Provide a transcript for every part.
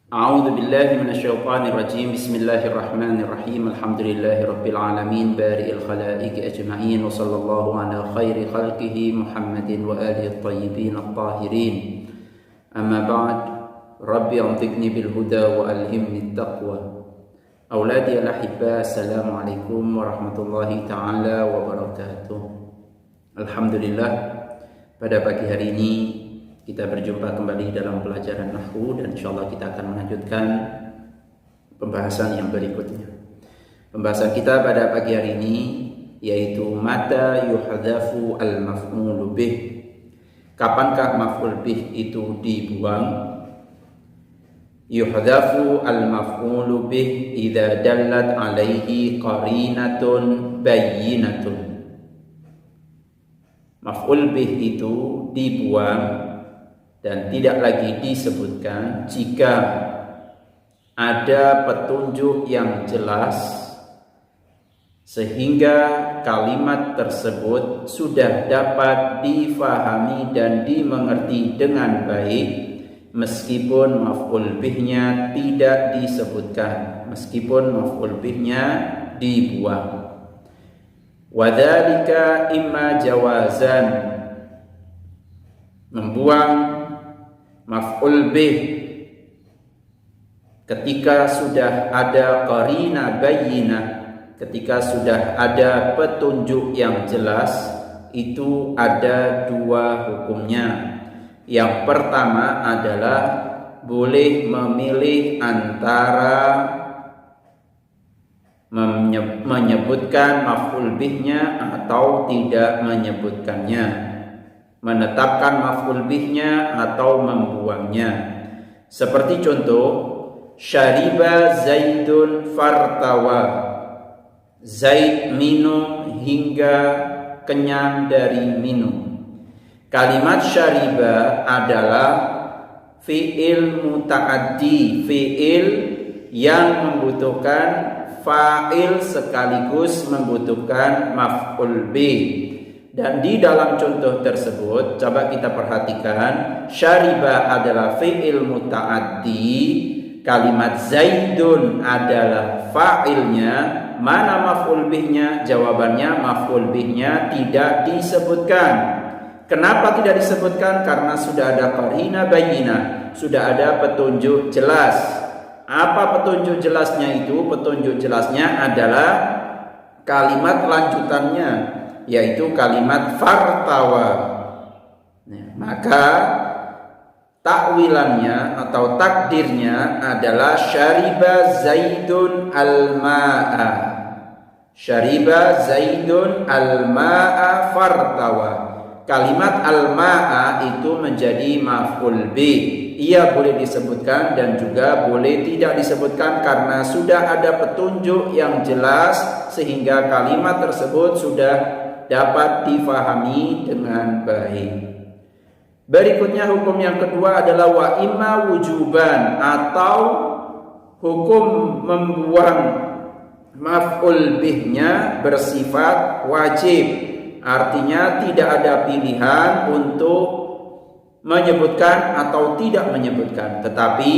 A'udzu billahi minasyaitonir rajim. Bismillahirrahmanirrahim. Alhamdulillahi rabbil alamin, bari'il khalaiqi ajma'in, wa sallallahu ala khairi khalqihi Muhammadin wa alihi at-tayyibin at-tahirin. Amma ba'd. Rabbi antiqni bil huda wa alhimni at-taqwa. Auladi al-ahibba, assalamualaikum warahmatullahi taala wabarakatuh. Alhamdulillah, pada pagi hari ini kita berjumpa kembali dalam pelajaran Nahwu, dan insyaallah kita akan melanjutkan pembahasan yang berikutnya. Pembahasan kita pada pagi hari ini yaitu mata yuhadzafu al-maf'ul bih. Kapankah maf'ul bih itu dibuang? Yuhadzafu al-maf'ul bih idza dallat alaihi qarinatun bayyinatun. Maf'ul bih itu dibuang dan tidak lagi disebutkan jika ada petunjuk yang jelas sehingga kalimat tersebut sudah dapat difahami dan dimengerti dengan baik, meskipun maf'ul bihnya tidak disebutkan, meskipun maf'ul bihnya dibuang. Wadzalika imma jawazan, membuang maf'ul bih ketika sudah ada qarina bayyinah, ketika sudah ada petunjuk yang jelas, itu ada dua hukumnya. Yang pertama adalah boleh memilih antara menyebutkan maf'ul bihnya atau tidak menyebutkannya, menetapkan maf'ul bihnya atau membuangnya. Seperti contoh, syariba Zaidun fartawa, Zaid minum hingga kenyang dari minum. Kalimat syariba adalah fi'il muta'addi, fi'il yang membutuhkan fa'il sekaligus membutuhkan maf'ul bih. Dan di dalam contoh tersebut, coba kita perhatikan, syariba adalah fi'il muta'addi, kalimat Zaidun adalah fa'ilnya. Mana maf'ul bihnya? Jawabannya maf'ul bihnya tidak disebutkan. Kenapa tidak disebutkan? Karena sudah ada qarina bayyinah, sudah ada petunjuk jelas. Apa petunjuk jelasnya itu? Petunjuk jelasnya adalah kalimat lanjutannya, yaitu kalimat fartawa. Maka takwilannya atau takdirnya adalah syariba Zaidun al-ma'a, syariba Zaidun al-ma'a fartawa. Kalimat al-ma'a itu menjadi maf'ul bih. Ia boleh disebutkan dan juga boleh tidak disebutkan karena sudah ada petunjuk yang jelas sehingga kalimat tersebut sudah dapat difahami dengan baik. Berikutnya hukum yang kedua adalah wa imma wujuban, atau hukum membuang maf'ul bihnya bersifat wajib. Artinya tidak ada pilihan untuk menyebutkan atau tidak menyebutkan, tetapi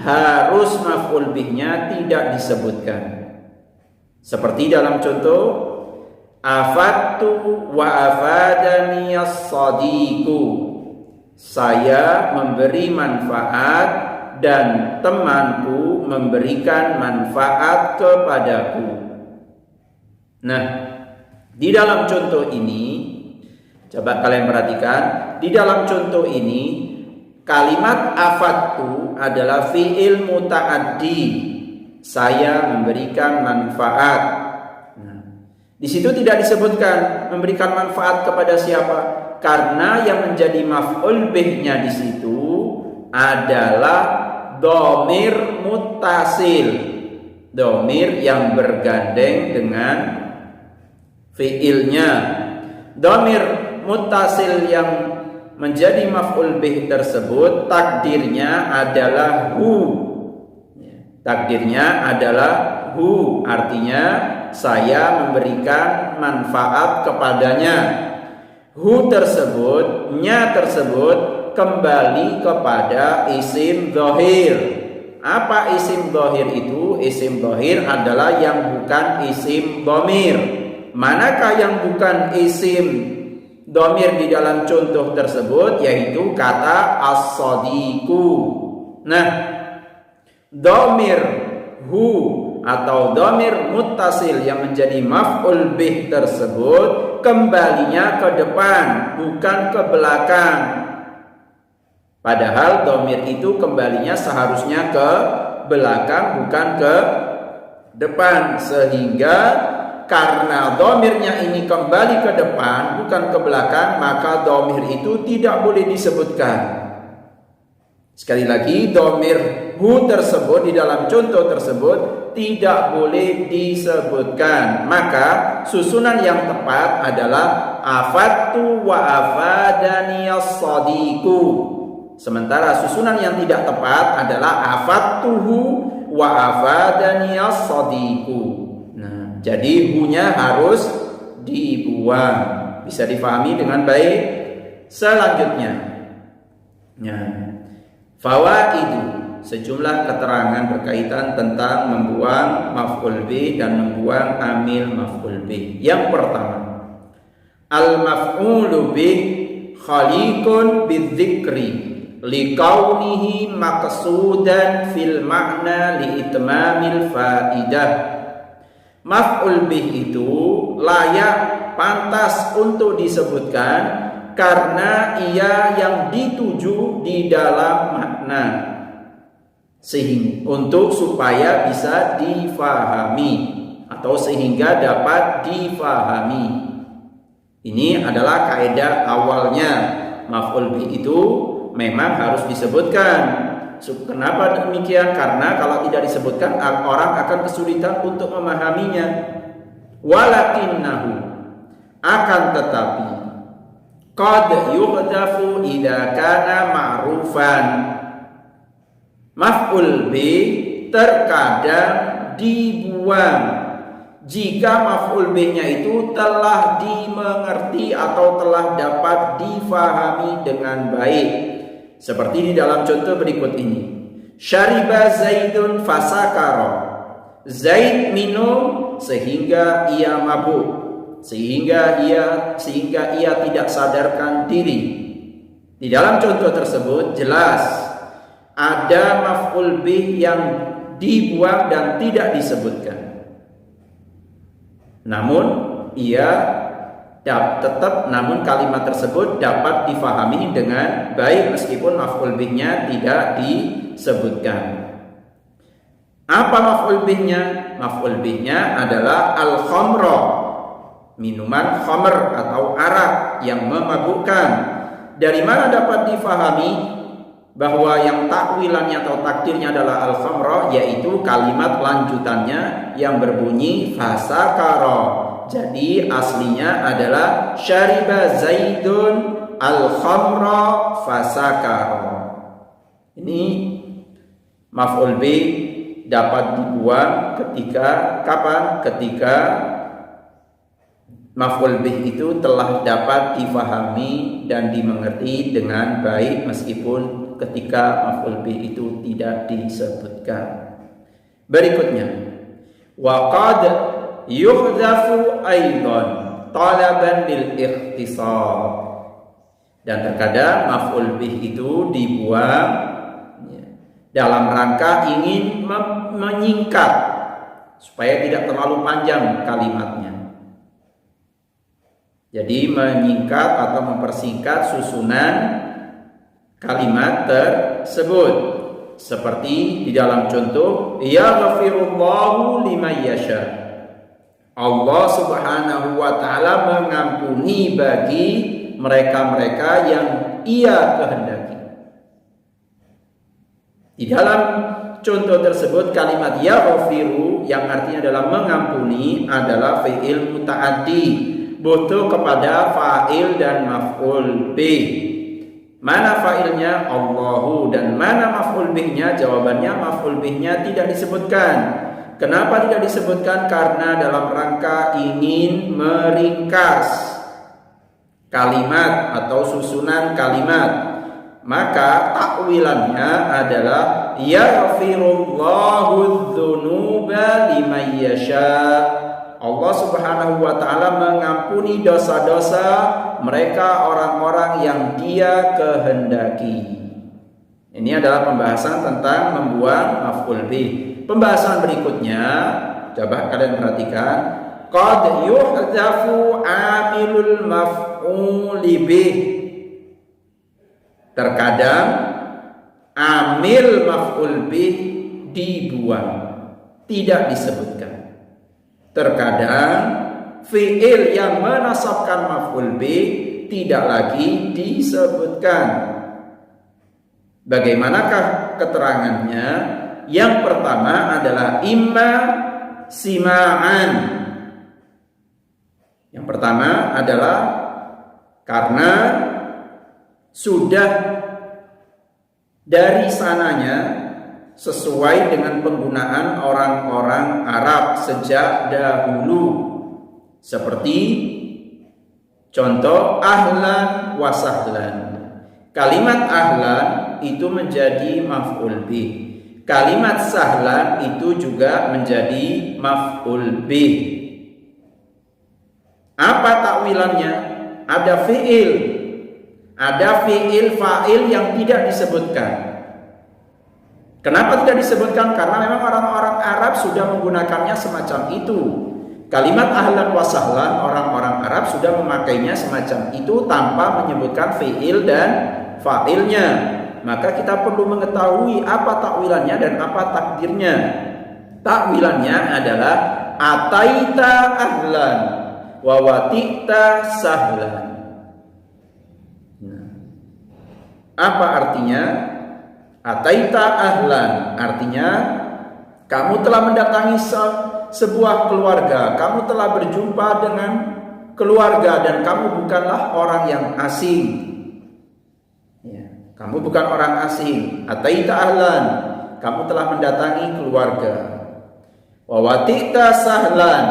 harus maf'ul bihnya tidak disebutkan. Seperti dalam contoh, afattu wa afadani as-sadiqu, saya memberi manfaat dan temanku memberikan manfaat kepadaku. Nah, di dalam contoh ini, coba kalian perhatikan, di dalam contoh ini kalimat afattu adalah fi'il muta'addi, saya memberikan manfaat. Di situ tidak disebutkan memberikan manfaat kepada siapa, karena yang menjadi maf'ul bihnya di situ adalah dhamir muttasil, dhamir yang bergandeng dengan fi'ilnya. Dhamir muttasil yang menjadi maf'ul bih tersebut takdirnya adalah hu. Takdirnya adalah hu, artinya saya memberikan manfaat kepadanya. Hu tersebut, nya tersebut kembali kepada isim dhahir, Apa isim dhahir itu? Isim dhahir adalah yang bukan isim dhamir. Manakah yang bukan isim dhamir di dalam contoh tersebut? Yaitu kata as-sadiqu. Nah, dhamir hu atau dhamir muttasil yang menjadi maf'ul bih tersebut kembalinya ke depan, bukan ke belakang. Padahal dhamir itu kembalinya seharusnya ke belakang, bukan ke depan. Sehingga karena dhamirnya ini kembali ke depan, bukan ke belakang, maka dhamir itu tidak boleh disebutkan. Sekali lagi, dhamir hu tersebut di dalam contoh tersebut tidak boleh disebutkan. Maka susunan yang tepat adalah afattu wa afadani as-sadiqu. Sementara susunan yang tidak tepat adalah afattuhu wa afadani as-sadiqu. Nah, jadi hu-nya harus dibuang. Bisa difahami dengan baik. Selanjutnya, fawaidu, sejumlah keterangan berkaitan tentang membuang maf'ul bih dan membuang amil maf'ul bih. Yang pertama, al-maf'ulu bih khaliqun bidzikri liqaunihi maqsudan fil ma'na liitmamil faidah. Maf'ul bih itu layak, pantas untuk disebutkan karena ia yang dituju di dalam makna, sehingga untuk supaya bisa difahami atau sehingga dapat difahami. Ini adalah kaidah awalnya. Maf'ul bih itu memang harus disebutkan. Kenapa demikian? Karena kalau tidak disebutkan orang akan kesulitan untuk memahaminya. Walakinnahu, akan tetapi, qad yuhdafu idza kana ma'rufan. Maf'ul bih terkadang dibuang jika maf'ul bihnya itu telah dimengerti atau telah dapat difahami dengan baik. Seperti di dalam contoh berikut ini. Syariba Zaidun fasakara. Zaid minum sehingga ia mabuk, sehingga ia tidak sadarkan diri. Di dalam contoh tersebut jelas ada maf'ul bih yang dibuang dan tidak disebutkan. Namun namun kalimat tersebut dapat difahami dengan baik meskipun maf'ul bihnya tidak disebutkan. Apa maf'ul bihnya? Maf'ul bihnya adalah al-khamra, minuman khamr atau arak yang memabukkan. Dari mana dapat difahami bahwa yang takwilannya atau takdirnya adalah al-khamra, yaitu kalimat lanjutannya yang berbunyi fasakara. Jadi aslinya adalah syariba Zaidun al-khamra fasakara. Ini maf'ul bih dapat dibuang ketika kapan? Ketika maf'ul bih itu telah dapat difahami dan dimengerti dengan baik meskipun ketika maf'ul bih itu tidak disebutkan. Berikutnya, wa qad yuhdafu aidan talaban bil ikhtisar. Dan terkadang maf'ul bih itu dibuang dalam rangka ingin menyingkat supaya tidak terlalu panjang kalimatnya. Jadi menyingkat atau mempersingkat susunan kalimat tersebut. Seperti di dalam contoh, yaghfirullahu liman yasha. Allah Subhanahu wa taala mengampuni bagi mereka-mereka yang Ia kehendaki. Di dalam contoh tersebut kalimat yaghfiru yang artinya adalah mengampuni adalah fi'il muta'addi, butuh kepada fa'il dan maf'ul bih. Mana fa'ilnya? Allahu. Dan mana maf'ul bihnya? Jawabannya maf'ul bihnya tidak disebutkan. Kenapa tidak disebutkan? Karena dalam rangka ingin meringkas kalimat atau susunan kalimat. maka takwilannya adalah yaghfirullahu dzunuba liman yasha. Allah Subhanahu wa taala mengampuni dosa-dosa mereka orang-orang yang Dia kehendaki. Ini adalah pembahasan tentang membuang maf'ul bih. Pembahasan berikutnya, coba kalian perhatikan, qad yuhdafu amilul maf'uli bih. Terkadang amil maf'ul bih dibuang, tidak disebutkan. Terkadang fi'il yang menasabkan maf'ul bih tidak lagi disebutkan. Bagaimanakah keterangannya? Yang pertama adalah imma sima'an. Yang pertama adalah karena sudah dari sananya sesuai dengan penggunaan orang-orang Arab sejak dahulu. Seperti contoh ahlan wa sahlan. Kalimat ahlan itu menjadi maf'ul bih. Kalimat sahlan itu juga menjadi maf'ul bih. Apa takwilannya? Ada fi'il. Ada fi'il fa'il yang tidak disebutkan. Kenapa tidak disebutkan? Karena memang orang-orang Arab sudah menggunakannya semacam itu. Kalimat ahlan wa sahlan, orang-orang Arab sudah memakainya semacam itu tanpa menyebutkan fi'il dan fa'ilnya. Maka kita perlu mengetahui apa takwilannya dan apa takdirnya. Takwilannya adalah ataita ahlan wa wati'ta sahlan. Apa artinya? Ataita ahlan artinya kamu telah mendatangi sebuah keluarga, kamu telah berjumpa dengan keluarga dan kamu bukanlah orang yang asing. Ya, kamu bukan orang asing. Ataita ahlan, kamu telah mendatangi keluarga. Wa wati'ta sahlan,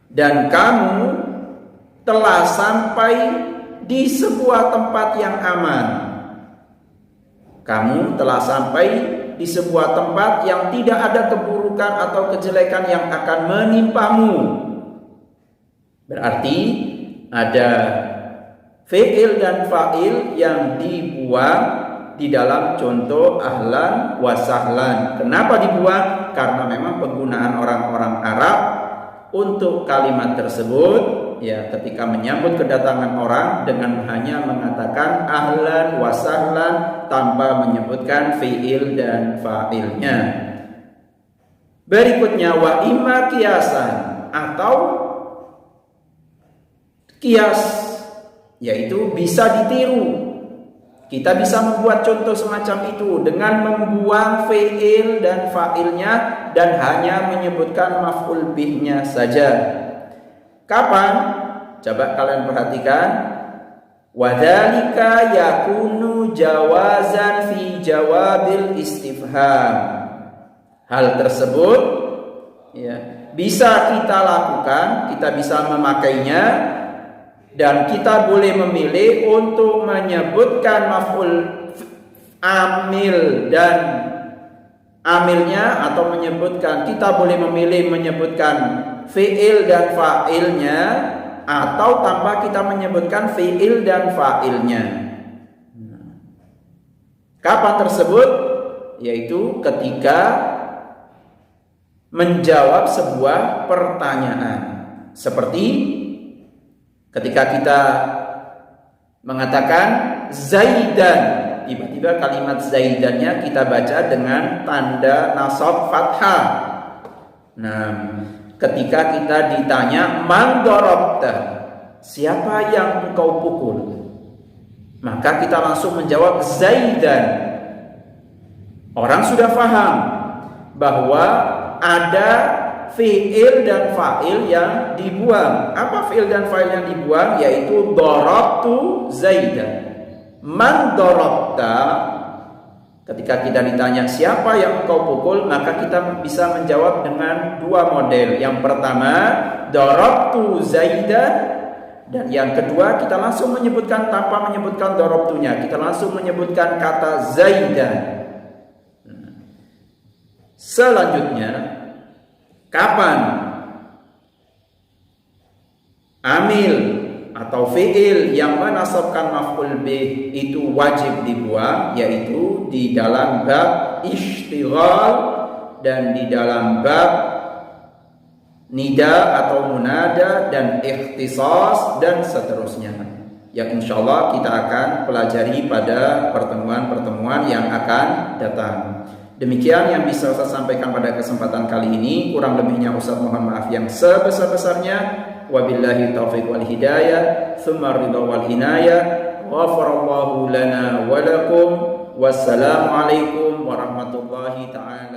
dan kamu telah sampai di sebuah tempat yang aman. Kamu telah sampai di sebuah tempat yang tidak ada keburukan atau kejelekan yang akan menimpamu. Berarti ada fi'il dan fa'il yang dibuang di dalam contoh ahlan wa sahlan. Kenapa dibuang? Karena memang penggunaan orang-orang Arab untuk kalimat tersebut, ya, ketika menyambut kedatangan orang dengan hanya mengatakan ahlan wa sahlan tanpa menyebutkan fi'il dan fa'ilnya. Berikutnya wa imma kiasan, atau kias, yaitu bisa ditiru. Kita bisa membuat contoh semacam itu dengan membuang fi'il dan fa'ilnya dan hanya menyebutkan maf'ul bihnya saja. Kapan? Coba kalian perhatikan. Wadzalika yakunu jawazan fi jawabil istifham. Hal tersebut, ya, bisa kita lakukan, kita bisa memakainya, dan kita boleh memilih untuk menyebutkan maf'ul amil dan amilnya, atau kita boleh memilih menyebutkan fi'il dan fa'ilnya, atau tanpa kita menyebutkan fi'il dan fa'ilnya. Kapan tersebut? Yaitu ketika menjawab sebuah pertanyaan. Seperti ketika kita mengatakan Zaidan, tiba-tiba kalimat Zaidannya kita baca dengan tanda nasab fathah. Nah, ketika kita ditanya man darabta, siapa yang engkau pukul, maka kita langsung menjawab Zaidan. Orang sudah paham bahwa ada fi'il dan fa'il yang dibuang. Apa fi'il dan fa'il yang dibuang? Yaitu darabtu Zaidan. Man darabta, ketika kita ditanya siapa yang engkau pukul, maka kita bisa menjawab dengan dua model. Yang pertama, darabtu Zaidan, Dan yang kedua, kita langsung menyebutkan tanpa menyebutkan darabtunya, kita langsung menyebutkan kata Zaidan. Selanjutnya, kapan amil atau fi'il yang menasabkan maf'ul bih itu wajib dibuang, yaitu di dalam bab ishtighal dan di dalam bab nida atau munada dan ikhtisas dan seterusnya, yang insyaallah kita akan pelajari pada pertemuan-pertemuan yang akan datang. Demikian yang bisa saya sampaikan pada kesempatan kali ini. Kurang lebihnya Ustaz mohon maaf yang sebesar-besarnya. Wabillahi taufiq wal hidayah, tsumma ridha wal inayah. Ghafarallahu lana wa lakum. Wassalamu alaikum warahmatullahi ta'ala